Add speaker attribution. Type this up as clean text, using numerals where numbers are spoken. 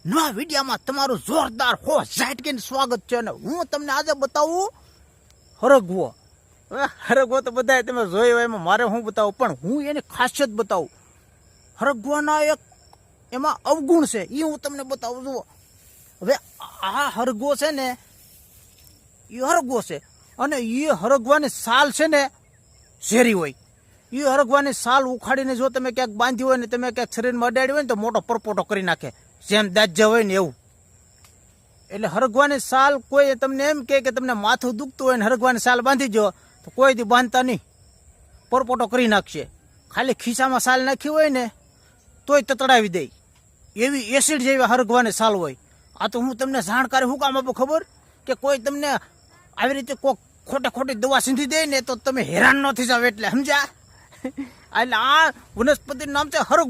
Speaker 1: નવા વિડીયોમાં તમારું જોરદાર ઝાટકીન સ્વાગત છે અને હું તમને આજે બતાવું હરગવો. હવે હરગવો તો બધા તમે જોયો હોય, એમાં મારે હું બતાવું, પણ હું એની ખાસિયત બતાવું. હરગવાના એક એમાં અવગુણ છે, એ હું તમને બતાવું. જુઓ, હવે આ હરગવો છે ને, એ હરગવો છે અને એ હરગવાની સાલ છે ને ઝેરી હોય. એ હરગવાની સાલ ઉખાડીને જો તમે ક્યાંક બાંધી હોય ને તમે ક્યાંક શરીરમાં અડાડી હોય ને તો મોટો પરપોટો કરી નાખે, જેમ દાજ્યા હોય ને એવું. એટલે હરગવાની સાલ કોઈ તમને એમ કે તમને માથું દુખતું હોય ને હરગવાની સાલ બાંધી જો તો કોઈ દી બાંધતા નહીં, પરપોટો કરી નાખશે. ખાલી ખિસ્સામાં સાલ નાખી હોય ને તોય તતડાવી દે, એવી એસિડ જેવી હરગવાની સાલ હોય. આ તો હું તમને જાણકારી શું કામ આપું ખબર, કે કોઈ તમને આવી રીતે કોઈક ખોટી દવા સીંધી દે ને તો તમે હેરાન ન થઈ જાવ, એટલે સમજ્યા. એટલે આ વનસ્પતિનું નામ છે હરગવો.